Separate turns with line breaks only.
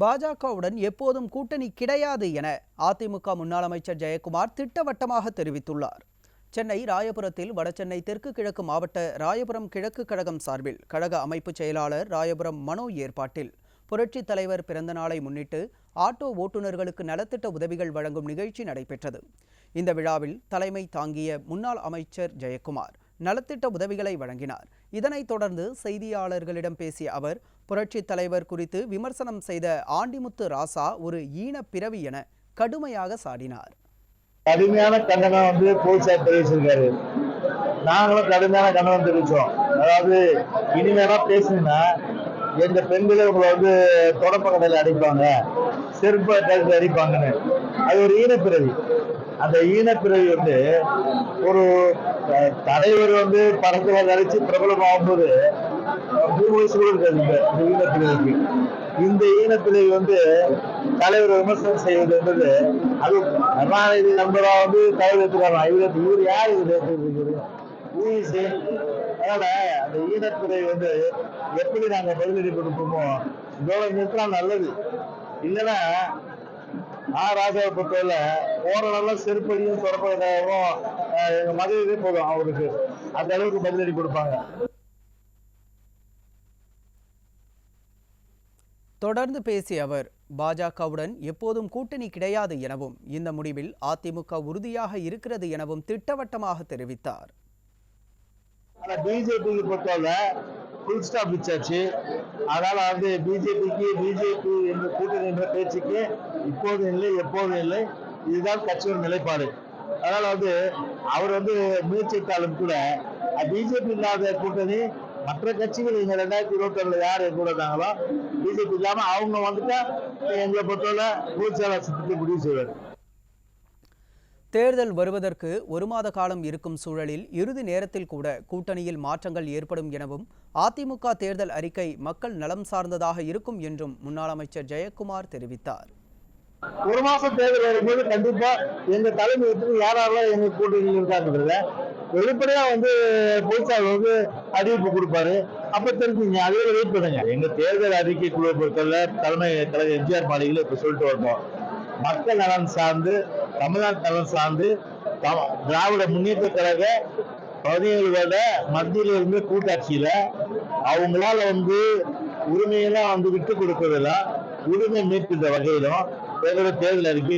பாஜகவுடன் எப்போதும் கூட்டணி கிடையாது என அதிமுக முன்னாள் அமைச்சர் ஜெயக்குமார் திட்டவட்டமாக தெரிவித்துள்ளார். சென்னை ராயபுரத்தில் வடசென்னை தெற்கு கிழக்கு மாவட்ட ராயபுரம் கிழக்கு கழகம் சார்பில் கழக அமைப்பு செயலாளர் ராயபுரம் மனோ ஏற்பாட்டில் புரட்சித் தலைவர் பிறந்த நாளை முன்னிட்டு ஆட்டோ ஓட்டுநர்களுக்கு நலத்திட்ட உதவிகள் வழங்கும் நிகழ்ச்சி நடைபெற்றது. இந்த விழாவில் தலைமை தாங்கிய முன்னாள் அமைச்சர் ஜெயக்குமார் நலத்திட்ட உதவிகளை வழங்கினார். இதனைத் தொடர்ந்து செய்தியாளர்களிடம் பேசிய அவர், புரட்சித் தலைவர் குறித்து விமர்சனம் செய்த ஆண்டிமுத்து ராசா ஒரு ஈன பிறவி என கடுமையாக சாடினார்.
கடுமையான கண்டனம் போலீசார் தெரிவிச்சிருக்காரு. நாங்களும் கடுமையான கண்டனம் தெரிவிச்சோம். அதாவது இனிமேலா பேசுனா எங்க பெண்களை உங்களை தொடப்ப கடையில் அடிப்பாங்க, செருப்ப கழுத்து அடிப்பாங்கன்னு. அது ஒரு ஈனப்பிறவி. அந்த ஈனப்பிறவி ஒரு தலைவர் படத்துல நடிச்சு பிரபலம் ஆகும்போது 3 வயசு கூட இருக்காது இந்த ஈனப்பிறவிக்கு. இந்த ஈனப்பிறவி தலைவர் விமர்சனம் செய்வது என்பது அது கருணாநிதி நண்பரா தலைவர் எடுத்துக்கலாம். இவர் யார் இது? அதனால அந்த ஈனப்பிறவி எப்படி நாங்க பதிலடி கொடுப்போமோ இதோட நிறுத்தினா நல்லது. இல்லைன்னா ராஜாவை பொறுத்தவரை போற நல்லா செருப்படியும் தொடர்பாகவும் எங்க மதுரையே போதும் அவருக்கு அந்த அளவுக்கு பதிலடி கொடுப்பாங்க.
தொடர்ந்து பேசிய அவர், பாஜகவுடன் எப்போதும் கூட்டணி கிடையாது எனவும் இந்த முடிவில் அதிமுக உறுதியாக இருக்கிறது எனவும் திட்டவட்டமாக தெரிவித்தார்.
பிஜேபிக்கு பொறுத்தவரை ஃபுல் ஸ்டாப் வச்சாச்சு. அதனால பிஜேபி என்ற கூட்டணி என்ற பேச்சுக்கு இப்போதும் இல்லை, எப்போதும் இல்லை. இதுதான் கட்சியோட நிலைப்பாடு. அதனால அவர் முயற்சித்தாலும் கூட பிஜேபி இல்லாத கூட்டணி மற்ற கட்சிகள் இங்க 2021 யார் கூட இருந்தாங்களோ பிஜேபி இல்லாம அவங்க வந்துட்டா எங்களை பொறுத்தவரை பொதுச்செயலாளர் சட்டத்தை முடிவு செய்வார்.
தேர்தல் வருவதற்கு 1 மாத காலம் இருக்கும் சூழலில் இறுதி நேரத்தில் கூட கூட்டணியில் மாற்றங்கள் ஏற்படும் எனவும் அதிமுக தேர்தல் அறிக்கை மக்கள் நலம் சார்ந்ததாக இருக்கும் என்றும் முன்னாள் அமைச்சர் ஜெயக்குமார் தெரிவித்தார்.
1 மாசம் தேர்தல் வரும்போது கண்டிப்பா எங்க தலைமையத்துக்கு யாரெல்லாம் எங்க கூட்டணியில் இருக்காங்க வெளிப்படையா பொதுச்சாளர் அறிவிப்பு கொடுப்பாரு. அப்ப தெரிஞ்சுங்க, அதே வெயிட் பண்ணுங்க. எங்க தேர்தல் அறிக்கை குழுவை பொறுத்தவரை தலைமை கழக எம்ஜிஆர் மாளிகையில் இப்ப சொல்லிட்டு வந்தோம், மக்கள் நலன் சார்ந்து, தமிழ்நாட்டு நலன் சார்ந்து, திராவிட முன்னேற்ற கழக 17 வருட மத்தியில இருந்து கூட்டாட்சியில அவங்களால உரிமையெல்லாம் விட்டு கொடுப்பதில்ல, உரிமை மீட்கின்ற வகையிலும் தேர்தல் அறிக்கை